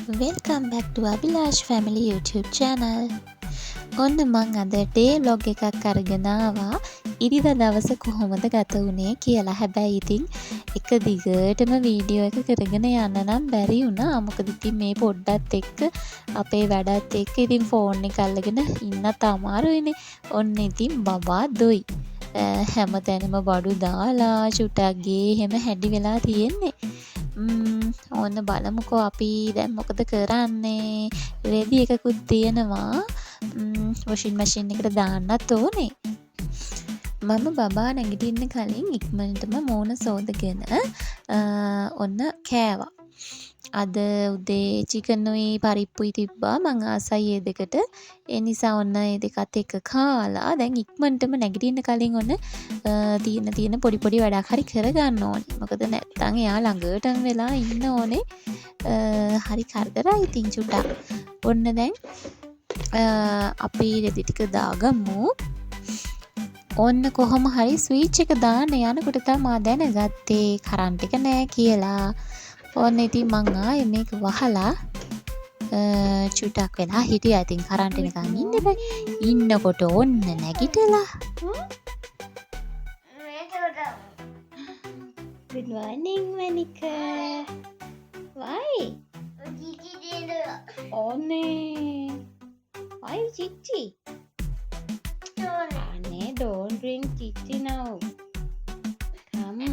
Welcome back to Abhilash Family YouTube channel. ඔන්න මං අද ඩේ vlog එකක් අරගෙන ආවා. ඉරිදා දවස කොහොමද ගත වුනේ කියලා. හැබැයි ඉතින් එක දිගටම වීඩියෝ එක කරගෙන යන්න නම් බැරි වුණා. මොකද ඉතින් මේ පොඩ්ඩත් එක්ක අපේ වැඩත් එක්ක ඉතින් ෆෝන් එක අල්ලගෙන ඉන්නත් අමාරුයිනේ. ඔන්න ඉතින් බබා දොයි. හැමතැනම බඩු දාලා චුටක් ගේ එහෙම හැඩි වෙලා තියෙන්නේ. ඔන්න බලමුකෝ අපි දැන් මොකද කරන්නේ. රෙදි එකකුත් තියෙනවා. වොෂින් මැෂින් එකට දාන්නත් ඕනේ. මම බබා නැගිටින්න කලින් ඉක්මනටම මූණ සෝදගෙන ඔන්න කෑවා. අද උදේ චිකනුයි පරිප්පුයි තිබ්බා. මං ආසයි ඒ දෙකට. ඒ නිසා ඔන්න ඒ දෙකත් එක්ක කාලා දැන් ඉක්මනටම නැගිටින්න කලින් ඔන්න තියෙන පොඩි වැඩක් හරි කරගන්න ඕනේ. මොකද නැත්තම් එයා ළඟටම වෙලා ඉන්න ඕනේ. හරි කරදරයි ඉතින් චුට්ටක්. ඔන්න දැන් අපි රෙදි ටික දාගමු. ඔන්න කොහොම හරි ස්විච් එක දාන්න යනකොට තමයි දැනගත්තේ කරන්ට් එක නෑ කියලා. ඔන්න ඉතින් මං ආයේ මේක වහලා චුටක් වෙලා හිටියා. ඉතින් කරන්ට් නිකන් ඉන්න බෑ. ඉන්නකොට ඔන්න නැගිටලා. Good morning, Monica. Why? Onne. Why Chichi? Anne, don't drink Chichi now. Come.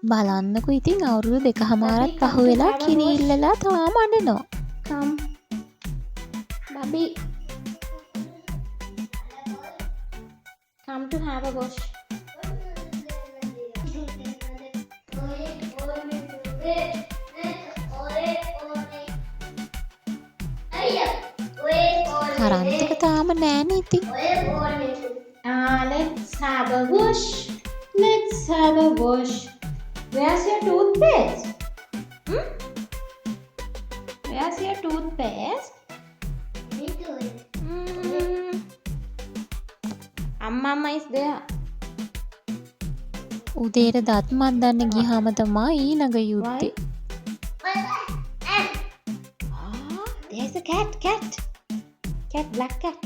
බලන්නකො ඉතින් අවුරුදු දෙකමාරක් පහු වෙලා කිරි ඉල්ලලා තාම අඬනවා. Come. Baby. Come to have a wash. Current එක තාම නෑනේ ඉතින්. Let's have a wash. Let's have a wash. Where's your toothpaste? Where's your toothpaste? Amma is there. උදේට දත් මන්දන්න ගියාම තමයි ඊළඟ යුද්ධේ. There's a cat. Black cat.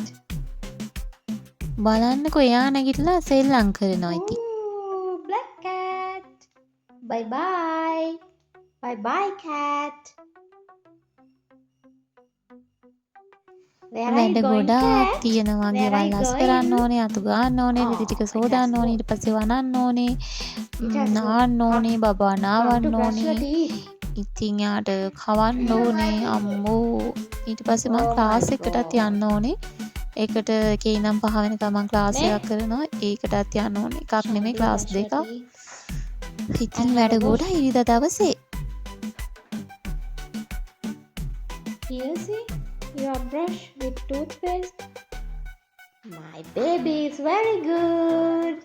බලන්නකො එයා නැගිටලා සෙල්ලම් කරනවා ඉතින්. Black cat. Bye. Bye cat. වැඩ ගොඩාක් තියෙනවා. ගෙවල් අස් කරන්න ඕනේ, අතු ගන්න ඕනේ, රෙදි ටික සෝදාන්න ඕනේ, ඊට පස්සේ වනන්න ඕනේ, නාන්න ඕනේ, බබා නාවන්න ඕනේ. ඉතින් යාට කවන්න ඕනේ අම්මෝ. ඊට පස්සේ මම ක්ලාස් එකටත් යන්න ඕනේ. ඒකට එකේ ඉඳන් 5 වෙනකම් මම ක්ලාස් එකක් කරනවා. ඒකටත් යන්න ඕනේ. එකක් නෙමෙයි ක්ලාස් දෙකක්. ඉතින් වැඩ ගොඩයි ඉරිදා දවසේ. Here see your brush with toothpaste. My baby is very good.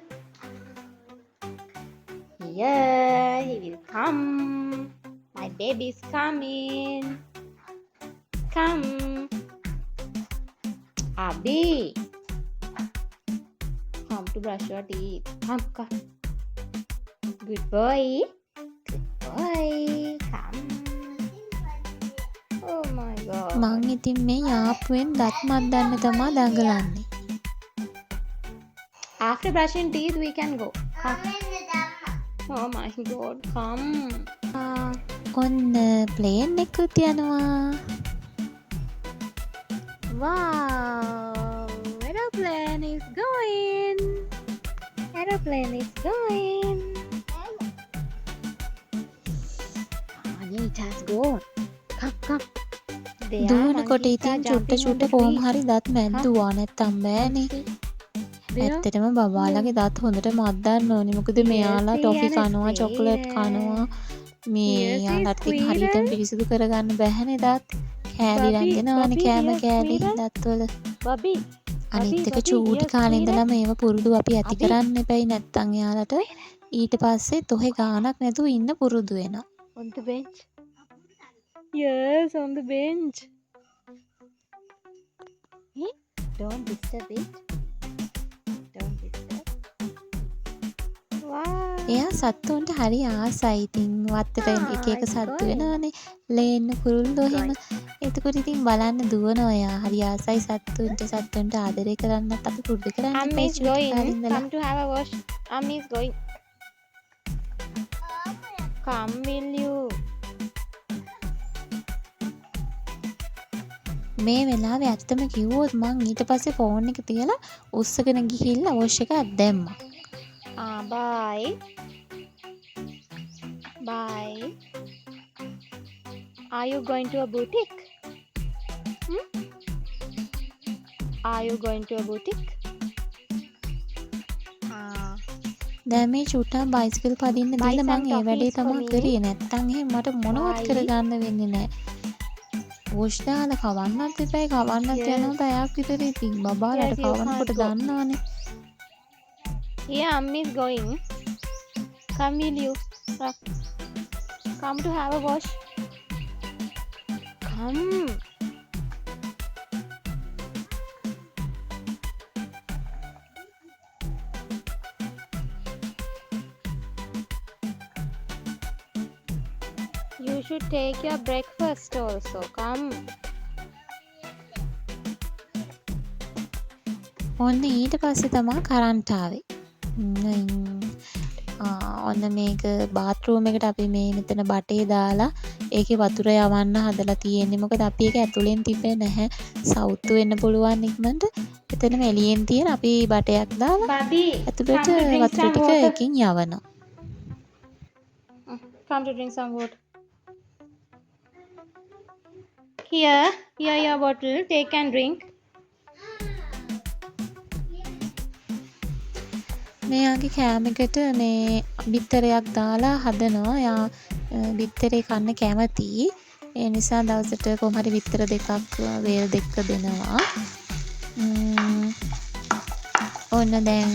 Here he will come. My baby is coming. Come. Abhi. Come to brush your teeth. Come. Good boy. Come. Oh my god. මං ඉතින් මේ යාප්පුවෙන් දත් මන්දන්න තමයි දඟලන්නේ. After brushing teeth we can go. Come. Oh my god. Come. ඔන්න plane එකකුත් යනවා. Wow. Aeroplane is going. It has gone. Come. දුවනකොට ඉතින් චුට්ට කොහොම හරි දත් මැද්දුවා නැත්තම් බෑනේ. ඇත්තටම බබාලගේ දත් හොඳට මද්දන්න ඕනේ. මොකද මෙයාලා ටොෆි කනවා, චොකලට් කනවා. මේ යාලට හරියටම පිරිසිදු කරගන්න බැහැනේ දත්. කෑලි රැඳෙනවානේ කෑම කෑලි දත්වල. Baby. අනිත් එක චූටි කාලේ ඉඳලා මේව පුරුදු අපි ඇති කරන්න එපයි. නැත්තම් යාලට ඊට පස්සේ තොහේ ගානක් නැතුව ඉන්න පුරුදු වෙනවා. On the bench. Yes, on the bench. Hey, don't disturb it. එයා සත්තුන්ට හරි ආසයි. ඉතින් වත්තට එක එක සත්තු වෙනවනේ. ලේන්න කුරුල්ලෝ එහෙම. එතකොට ඉතින් බලන්න දුවනවා එයා. හරි ආසයි සත්තුන්ට ආදරය කරන්නත් අපි පුරුදු කරන්න Ammi is going. ඉඳලා. Come to have a wash. Ammi is going. Come, will you? මේ වෙලාවේ ඇත්තම කිව්වොත් මං ඊට පස්සේ ෆෝන් එක තියලා උස්සගෙන ගිහිල්ලා වොෂ් එකක් දැම්මා. Bye. Bye. Are you going to a boutique? Are you going to a boutique? දැන් මේ චුට්ටක් බයිසිකල් පදින්න දීලා මං ඒ වැඩේ තමයි කරේ. නැත්තම් එහෙම මට මොනවත් කරගන්න වෙන්නේ නැහැ. වොෂ් දාලා කවන්නත් එපා. කවන්නත් යනවා පැයක් විතර. ඉතින් බබාලට කවන්නකොට දන්නවනේ. Here Ammi is going. Come, will you? Come to have a wash. Come. You should take your breakfast also. Come. ඔන්න ඊට පස්සේ තමයි කරන්ට් ආවේ. ඔන්න මේක බාත්රූම් එකට අපි මේ මෙතන බටේ දාලා ඒකේ වතුර යවන්න හදලා තියෙන්නේ. මොකද අපි ඒක ඇතුලෙන් තිබ්බේ නැහැ. සවුත්තු වෙන්න පුළුවන් ඉක්මනට. එතනම එළියෙන් තියෙන අපි බටයක් දාලා Baby, ඇතුලට come to drink වතුර some ටික water. එකකින් යවනවා. Come to drink some water. Here your bottle. Take and drink. මෙයාගේ කෑම එකට මේ බිත්තරයක් දාලා හදනවා. එයා බිත්තරේ කන්න කැමතියි. ඒ නිසා දවසට කොහොම හරි බිත්තර දෙකක් වේල් දෙකක් දෙනවා. ඔන්න දැන්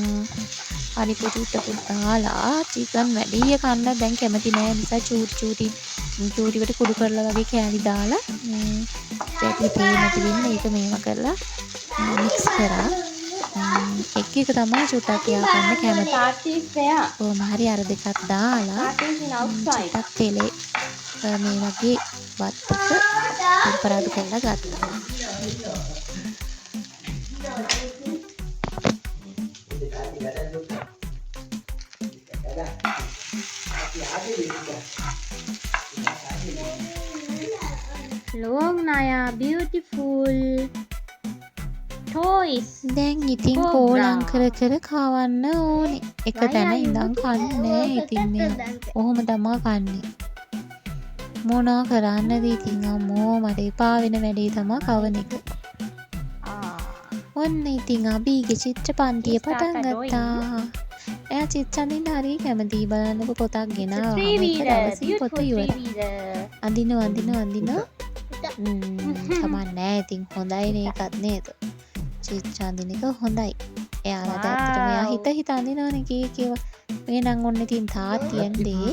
හරි පුටුට දාලා චිකන් වැඩිය කන්න දැන් කැමති නෑ. නිසා චූටිවට කුඩු කරලා වගේ කෑලි දාලා මේ පැටි තේ නැති වෙන්නේ ඒක මේව කරලා මික්ස් කරා. එක එක තමයි චුට්ටක් එයා කන්න කැමති. Tati is there. කොහොම හරි අර දෙකක් දාලා Tati is in outside. චුට්ටක් තෙලේ මේ වගේ වත්තක ටෙම්පරාදු කරලා ගත්තා. Long Naya, beautiful toys. දැන් ඉතින් කෝලම් කර කර කවන්න ඕනේ. එක තැන ඉඳන් කන්නේ. ඉතින් මේ කොහොම තමා කන්නේ. මොනා කරන්නද ඉතින් අම්මෝ මට එපා වෙන වැඩේ තමා කවන එක. ඔන්න ඉතින් අබීගේ චිත්‍ර පන්තිය පටන් ගත්තා. එයා චිත්‍ර අඳින්න හරි කැමතියි. බලන්නකො පොතක් ගෙනාවා. මේක දවසින් පොත ඉවරයි. අඳිනවා. කමන්නේ. ඉතින් හොඳයි නේකත් නේද? චිත්‍ර අඳින එක හොඳයි. එයාලා දැත්තටම එයා හිත අඳිනවනේ කීකේව. මේ නම් ඔන්න ඉතින් තාත්තියෙන් දේ.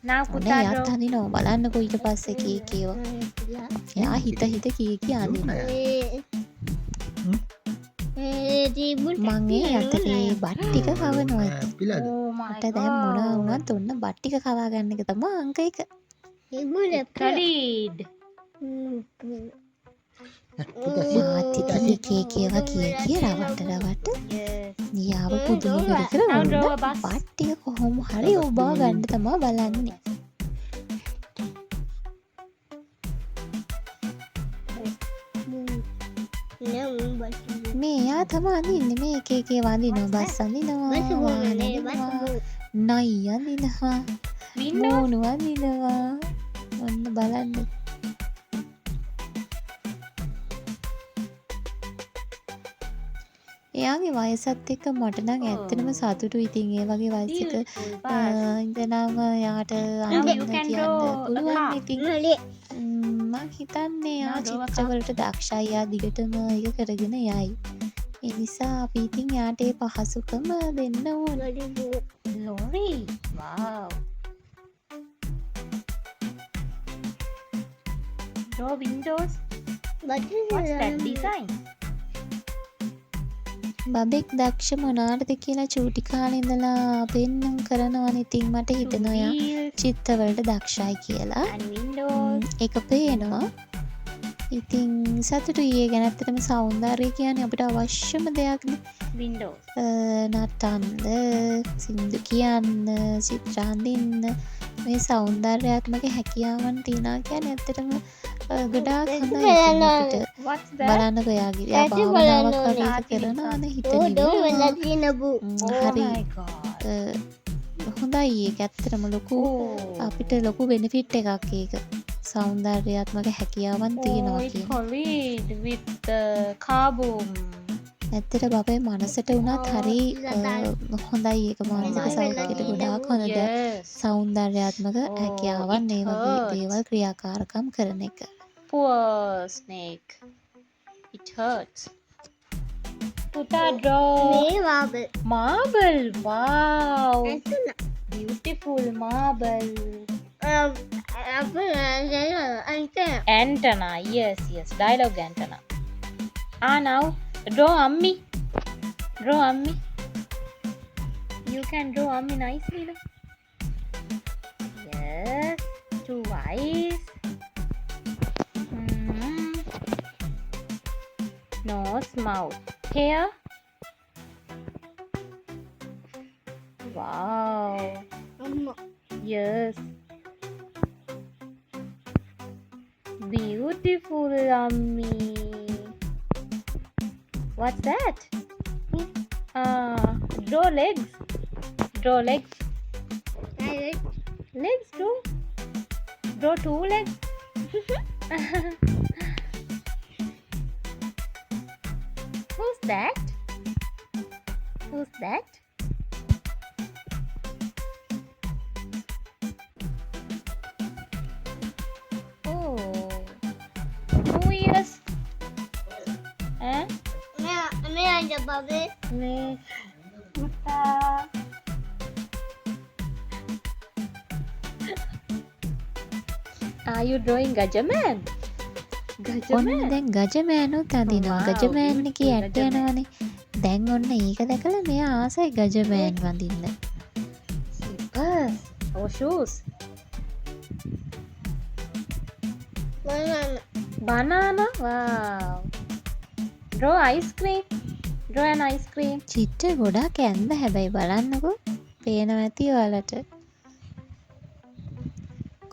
Now put ඔන්න that එයාත් down. අඳිනවා. බලන්නකො ඊට පස්සේ කීකේව. එයා හිත කීකේ අඳිනවා. මං ඒ අතරේ බත් ටික කවනවා. Oh my මට දැන් මොනවා වුණත් ඔන්න බත් ටික කවා ගන්න එක තමයි අංක 1. Studied. මාත් ඉතින් කීකේව කීකේ රවට Yes. නියාව පුදුම කර Now ඔන්න draw a bus. බත් ටික කොහොම හරි ඔබා ගන්න තමයි බලන්නේ. මේ එයා තමයි අඳින්නේ. මේ එක එක වඳිනවා. බස් අඳිනවා. නයි අඳිනවා. Windows. මූණු අඳිනවා. ඔන්න බලන්න. එයාගේ වයසත් එක්ක මට නම් ඇත්තටම සතුටුයි. ඉතින් ඒ වගේ වයසක Beautiful bus. ඉඳලාම යාට Now you අඳින්න can කියන්න draw a පුළුවන්. car. ඉතින් මම හිතන්නේ යා Now draw a car. චිත්‍රවලට දක්ෂයි. යා දිගටම ඒක කරගෙන යයි. ඒ නිසා අපි ඉතින් යාට ඒ පහසුකම දෙන්න ඕනේ. Lorry. Wow. Draw windows. What's that design? බබෙක් දක්ෂ මොනාටද කියලා චූටි කාලේ ඉඳලා පෙන්නුම් කරනවනේ. ඉතින් මට හිතෙනවා එයා Wheels චිත්‍රවලට දක්ෂයි කියලා. and windows. ඒක පේනවා. ඉතින් සතුටුයි ඒ ගැන. ඇත්තටම සෞන්දර්යය කියන්නේ අපිට අවශ්‍යම දෙයක්නේ. Windows. නටන්න, සින්දු කියන්න, චිත්‍ර අඳින්න මේ සෞන්දර්යාත්මක හැකියාවන් තියනවා කියන්නේ ඇත්තටම ගොඩාක් හොඳයි. ඉතින් අපිට What's that? බලන්නකෝ එයාගේ එයා භාවනාවක් වගේ කරනවානේ හිත නිවනවා. හරි my god. හොඳයි ඒක ඇත්තටම ලොකු අපිට ලොකු බෙනිෆිට් එකක් ඒක. සෞන්දර්යාත්මක හැකියාවන් තියෙනවා it's කියන. complete with the carbon. ඇත්තට බබේ මනසට වුණත් හරි හොඳයි ඒක මානසික සෞඛ්‍යයට ගොඩාක් හොඳ දෙයක්. Yes. සෞන්දර්යාත්මක හැකියාවන් ඒ වගේ දේවල් ක්‍රියාකාරකම් කරන එක. Poor snake. It hurts. Puta draw. Marble. Wow. Beautiful marble. Antenna. Yes. Dialogue antenna. Now draw Ammi. Draw Ammi. You can draw Ammi nicely. No? Yes. 2 eyes. Nose, mouth, hair. Wow. Yes. Beautiful, Ammi. What's that? Draw legs. Draw legs. Legs too. Draw 2 legs. Who's that? Who's that? Oh. 2 years. Eh? Me. Mutta. Are you drawing Gajaman? ඔන්න දැන් ගජමෑනුත් අඳිනවා. Wow, Gajaman එකේ beautiful ඇට යනවනේ. දැන් ඔන්න ඒක දැකලා මෙයා ආසයි ගජමෑන් වඳින්න. Slippers. Oh, shoes. Banana. Wow. Draw ice cream. Draw an ice cream. චිත්‍ර ගොඩාක් ඇන්ද හැබැයි බලන්නකෝ. පේනවා ඇති ඔයාලට.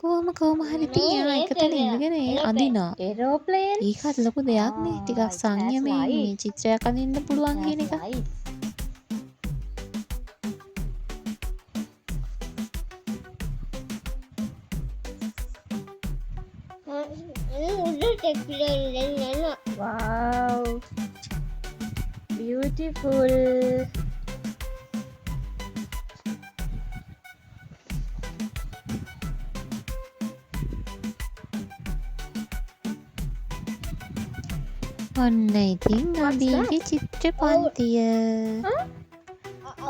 කොහොම හරි ඉතින් එයා එකතන ඉඳගෙන අඳිනවා. Aeroplane. ඒකත් ලොකු දෙයක් නේ. ටිකක් that's සංයමයෙන් right. මේ චිත්‍රයක් අඳින්න පුළුවන් කියන එක. That's right. Wow. Beautiful. ඔන්න ඉතින් අභීගේ චිත්‍ර පන්තිය.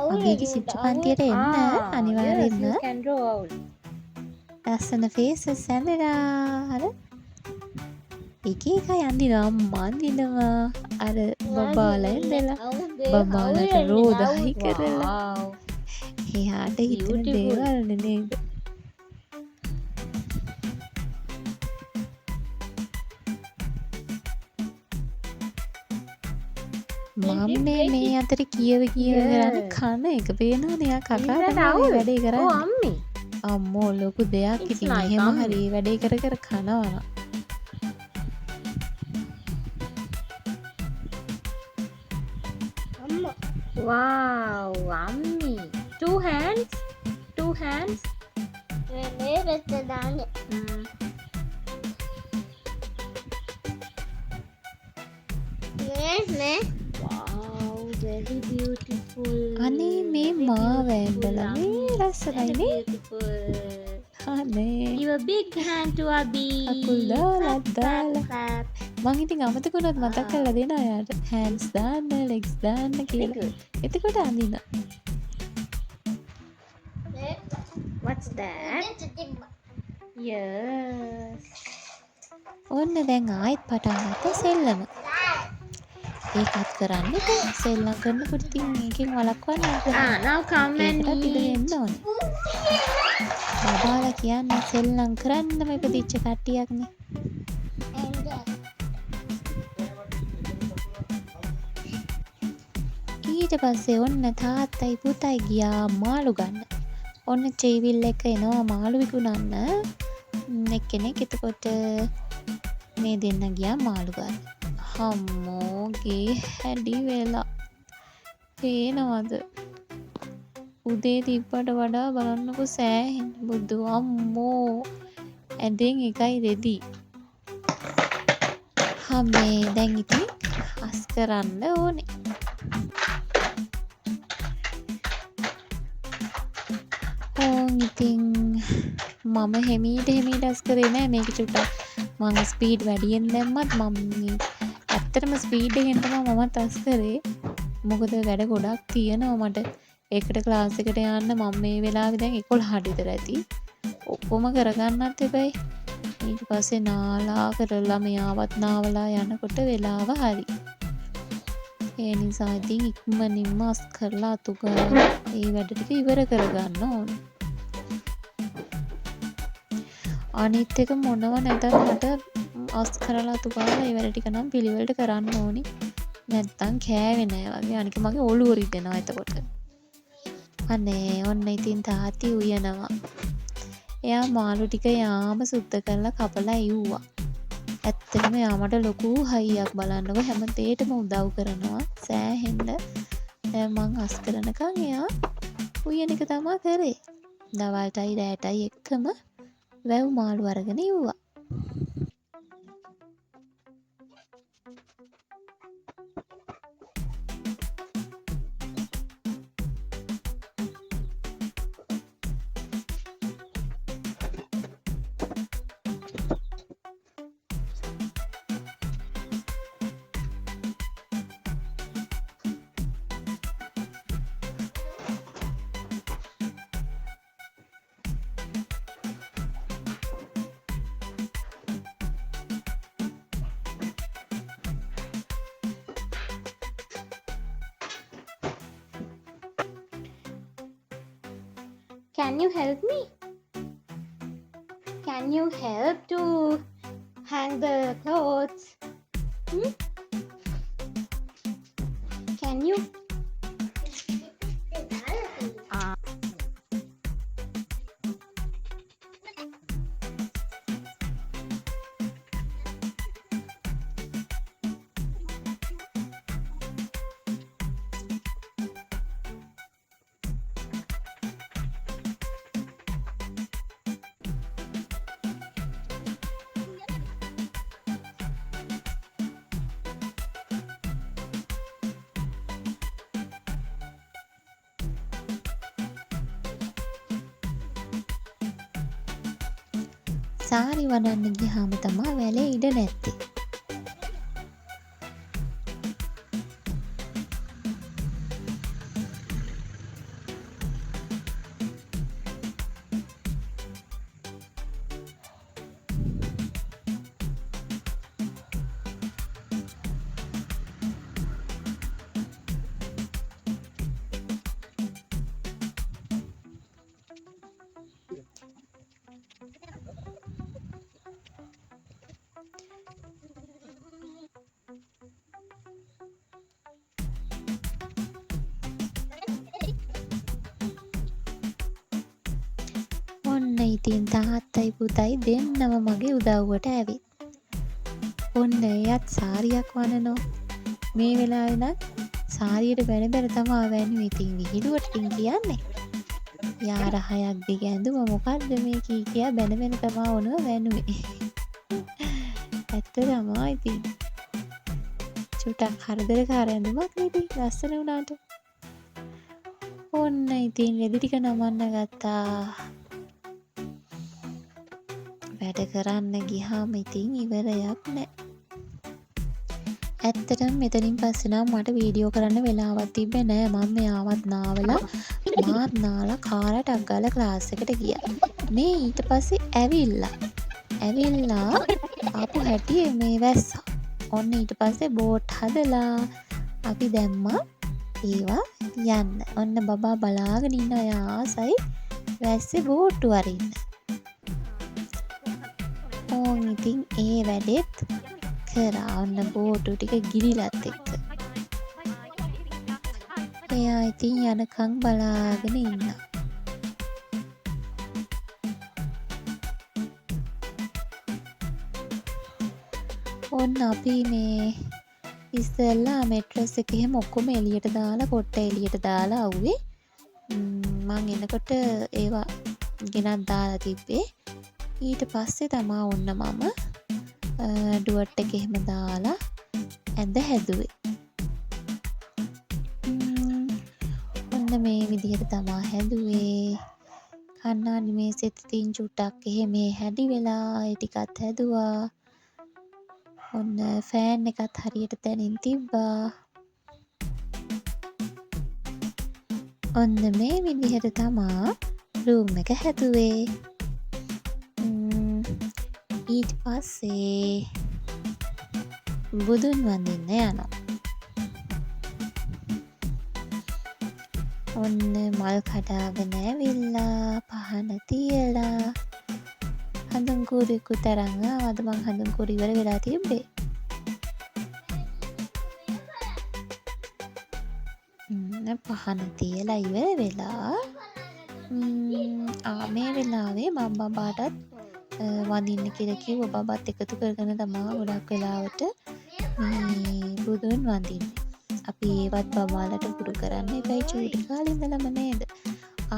අභීගේ චිත්‍ර පන්තියට එන්න අනිවාර්යෙන්ම. Yes, you can draw owl. ලස්සන ෆේසස් ඇඳලා අර එක එක අඳිනවා. අම්මා අඳිනවා. අර බබාලා ඇඳලා බබාලට රෝදහයි කරලා Wow. එයාට හිතෙන Beautiful. දේවල් නේද. මම මේ අතර කියව කරන්න කන එක පේනවනේ. එයා කකා Is that තමයි owl? වැඩේ Oh, කරන්නේ. Ammi. අම්මෝ ලොකු දෙයක්. It's ඉතින් like එහෙම Ammi. හරි වැඩේ කර කනවා. Wow, Ammi. 2 hands. 2 hands. Mm. Wow, very beautiful. අනේ මේ මාව ඇඳලා මේ ලස්සනයි Very නේ. beautiful. අනේ Give a big hand to Abhi. අකුල් දාලා දාලා. Clap. මං ඉතින් අමතක වුණොත් මතක් කරලා දෙනවා එයාට. hands දාන්න, legs දාන්න කියලා. එතකොට අඳින. What's that? Yes. ඔන්න දැන් ආයෙත් පටන් ගත්තා සෙල්ලම. ඒකත් කරන්න එපා. සෙල්ලම් කරනකොට ඉතින් මේකෙන් වළක්වන්න බෑ. now come and ඒකටත් ඉඩ eat. දෙන්න ඕනේ. බබාලා කියන්නේ සෙල්ලම් කරන්නම ඉපදිච්ච කට්ටියක්නේ. ඊට පස්සේ ඔන්න තාත්තයි පුතයි ගියා මාළු ගන්න. ඔන්න ට්‍රීවිල් එක එනවා මාළු විකුණන්න. එක්කෙනෙක් එතකොට මේ දෙන්න ගියා මාළු ගන්න. හම්මෝ ගේ හැඩි වෙලා. පේනවද? උදේ තිබ්බට වඩා බලන්නකො සෑහෙන බුදු අම්මෝ. ඇඳෙන් එකයි රෙදි. හම්මේ දැන් ඉතින් අස් කරන්න ඕනේ. ඉතින් මම හෙමීට අස් කරේ නෑ මේක චුට්ටක් මම ස්පීඩ් වැඩියෙන් දැම්මත් මම ඇත්තටම ස්පීඩ් එකෙන් තමයි මමත් අස් කරේ මොකද වැඩ ගොඩක් තියෙනවා මට ඒකට ක්ලාස් එකට යන්න මම මේ වෙලාවේ දැන් 11ට විතර ඇති ඔක්කොම කරගන්නත් එපයි ඊට පස්සේ නාලා කරලා මෙයාවත් නාවලා යනකොට වෙලාව හරි ඒ නිසා ඉතින් ඉක්මනින්ම අස් කරලා අතු ගාලා ඒ වැඩ ටික ඉවර කරගන්න ඕනේ අනිත් එක මොනව නැතත් මට අස් කරලා අතු ගාලා ඒ වැඩ ටික නම් පිළිවෙලට කරන්න ඕනි. නැත්තම් කෑවේ නෑ වගේ. අනික මගේ ඔළුව රිදෙනවා එතකොට. අනේ ඔන්න ඉතින් තාත්ති උයනවා. එයා මාළු ටික යාම සුද්ධ කරලා කපලා ඉව්වා. ඇත්තටම එයා මට ලොකු හයියක් බලන්නකො හැම දෙයකම උදව් කරනවා. සෑහෙන්න දැන් මං අස් කරනකන් එයා උයන එක තමයි කරේ. දවල්ටයි රැටයි එක්කම වැව් මාළු අරගෙන ඉව්වා. Can you help me? Can you help to hang the clothes? Can you? Sari වඩන්න ගියාම තමයි වැලේ ඉඩ නැත්තේ. ඔන්න ඉතින් තාත්තයි පුතයි දෙන්නම මගේ උදව්වට ඇවිත්. ඔන්න එයත් සාරියක් වනනවා. මේ වෙලාවේ නම් සාරියට බැන බැන තමයි වැන්නේ. ඉතින් විහිළුවට ඉතින් කියන්නේ. යාර හයක් දිග ඇඳුම මොකද්ද මේ කී කියා බැන බැන තමයි ඔනව වැනුවේ. ඇත්ත තමයි ඉතින්. චුට්ටක් හරදරකාර ඇඳුමක් නෙදී ලස්සන වුණාට. ඔන්න ඉතින් ලෙඩ ටික නමන්න ගත්තා. වැඩ කරන්න ගියාම ඉතින් ඉවරයක් නෑ. ඇත්තටම මෙතනින් පස්සේ නම් මට වීඩියෝ කරන්න වෙලාවක් තිබ්බේ නෑ. මම මෙයාවත් නාවලා මාත් නාලා කාරටක් ගාලා ක්ලාස් එකට ගියා. මේ ඊට පස්සේ ඇවිල්ලා ආපු හැටි මේ වැස්සා. ඔන්න ඊට පස්සේ බෝට් හදලා අපි දැම්මා ඒවා යන්න. ඔන්න බබා බලාගෙන ඉන්න අය ආසයි වැස්සේ බෝට්ටු අරින්න. ඕන් ඉතින් ඒ වැඩෙත් කරා. ඔන්න බෝට්ටු ටික ගිරිලත් එක්ක. එයා ඉතින් යනකම් බලාගෙන ඉන්නවා. ඔන්න අපි මේ ඉස්සෙල්ලා මෙට්‍රස් එක එහෙම ඔක්කොම එළියට දාලා කොට්ට එළියට දාලා ආවේ. මං එනකොට ඒවා ගෙනත් දාලා තිබ්බේ. ඊට පස්සේ තමා ඔන්න මම ඩුවට් එක එහෙම දාලා ඇඳ හැදුවේ. ඔන්න මේ විදිහට තමා හැදුවේ. කන්නාඩි මේසෙත් ඉතින් චුට්ටක් එහෙම හැඩි වෙලා ඒ ටිකත් හැදුවා. ඔන්න ෆෑන් එකත් හරියට තැනින් තිබ්බා. ඔන්න මේ විදිහට තමා රූම් එක හැදුවේ. ඊට පස්සේ බුදුන් වඳින්න යනවා. ඔන්න මල් කඩාගෙන ඇවිල්ලා පහන තියලා හඳුන් කුරිකුත් අරන් ආවද. මං හඳුන් කුරි ඉවර වෙලා තිබ්බේ. පහන තියලා ඉවර වෙලා මේ වෙලාවේ මම බබාටත් වඳින්න කියලා කිව්වා. බබත් එකතු කරගෙන තමා ගොඩක් වෙලාවට මේ බුදුන් වඳින්නේ. අපි ඒවත් බබාලට පුරු කරන්න එපයි. චූටි කාලේ ඉඳලම නේද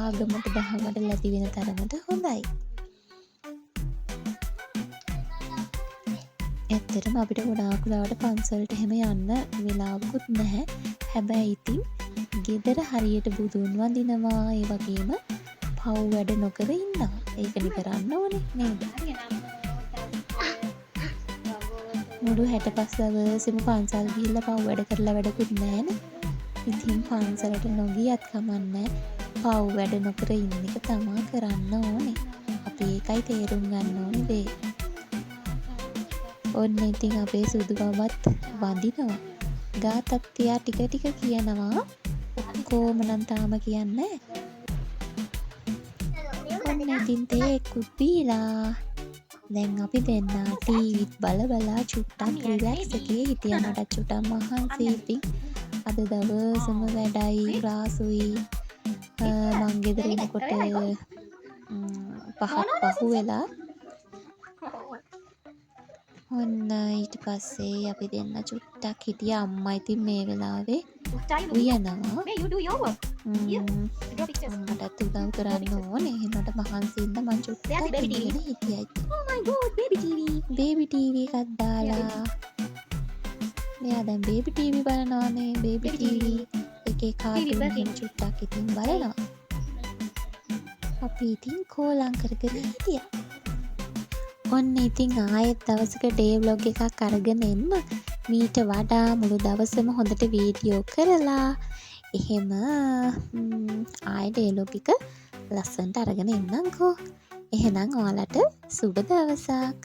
ආගමට දහමට ලැබි වෙන තරමට හොඳයි. ඇත්තටම අපිට ගොඩාක් වෙලාවට පන්සලට එහෙම යන්න වෙලාවකුත් නැහැ. හැබැයි ඉතින් ගෙදර හරියට බුදුන් වඳිනවා. ඒ වගේම පව් වැඩ නොකර ඉන්නවා. ඒකනේ කරන්න ඕනේ නේද? මුළු 65 දවසෙම පන්සල් ගිහිල්ලා පව් වැඩ කරලා වැඩකුත් නැහැනේ. ඉතින් පන්සලට නොගියත් කමන්නේ. පව් වැඩ නොකර ඉන්න එක තමා කරන්න ඕනේ. අපි ඒකයි තේරුම් ගන්න ඕනේ දේ. ඔන්න ඉතින් අපේ සුදු බබත් වඳිනවා. ගාතත් තියා ටික ටික කියනවා. ඔක්කොම නම් තාම කියන්නේ. ඔන්න ඉතින් තේකුත් බීලා දැන් අපි දෙන්න ටීවිත් බල චුට්ටක් රිලැක්ස් එකේ හිටියනට චුට්ටක් මහන්සි ඉතින් අද දවසම වැඩයි ක්ලාසුයි. මං ගෙදර එනකොට 5ක් පහු වෙලා. ඔන්න ඊට පස්සේ අපි දෙන්න චුට්ටක් හිටියා. අම්මා ඉතින් මේ වෙලාවේ උයනවා. අම්මටත් උදව් කරන්න ඕනේ. එහෙමට මහන්සියෙන්ද මං චුට්ටක් ඉඳගෙන හිටියා. බේබි ටීවී එකක් දාලා මෙයා දැන් බේබි ටීවී බලනවානේ. බේබි ටීවී එකේ කාටුන් එහෙම චුට්ටක් ඉතින් බලනවා. අපි ඉතින් කෝලම් කරගෙන හිටියා. ඔන්න ඉතින් ආයෙත් දවසක ඩේ ව්ලොග් එකක් අරගෙන එන්න. මීට වඩා මුළු දවසම හොඳට වීඩියෝ කරලා එහෙම ආයෙ ඩේ ව්ලොග් එක ලස්සනට අරගෙන එන්නම්කෝ. එහෙනම් ඔයාලට සුබ දවසක්.